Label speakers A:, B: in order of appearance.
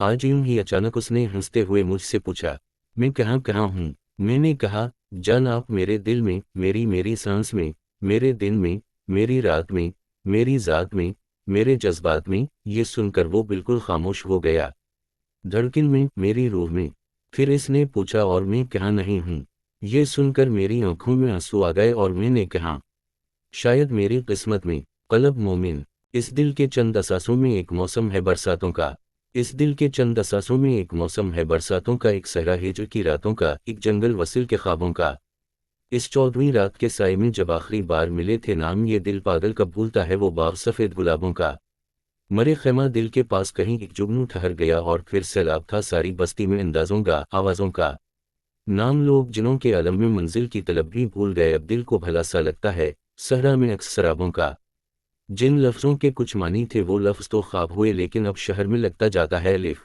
A: आज यूं ही अचानक उसने हंसते हुए मुझसे पूछा, मैं कहाँ कहाँ हूँ। मैंने कहा, जान आप मेरे दिल में, मेरी मेरी सांस में, मेरे दिन में, मेरी रात में, मेरी ज़ात में, मेरे जज्बात में। ये सुनकर वो बिल्कुल खामोश हो गया, धड़कन में, मेरी रूह में। फिर इसने पूछा, और मैं कहाँ नहीं हूँ। ये सुनकर मेरी आंखों में आंसू आ गए और मैंने कहा, शायद मेरी किस्मत में। कल्ब मोमिन। इस दिल के चंद असासों में एक मौसम है बरसातों का। इस दिल के चंद असासों में एक मौसम है बरसातों का, एक सहरा हिजर की रातों का, एक जंगल वसील के ख्वाबों का। इस 14वीं रात के साए में जब आखिरी बार मिले थे नाम, ये दिल पागल कब भूलता है वो बाग सफ़ेद गुलाबों का। मरे खेमा दिल के पास कहीं एक जुगनू ठहर गया और फिर सैलाब था सारी बस्ती में अंदाजों का, आवाज़ों का। नाम लोग जिनों के आलम में मंजिल की तलब भी भूल गए, अब दिल को भला सा लगता है सहरा में अक्स शराबों का। जिन लफ्ज़ों के कुछ मानी थे वो लफ्ज़ तो ख्वाब हुए, लेकिन अब शहर में लगता जाता है लिफ।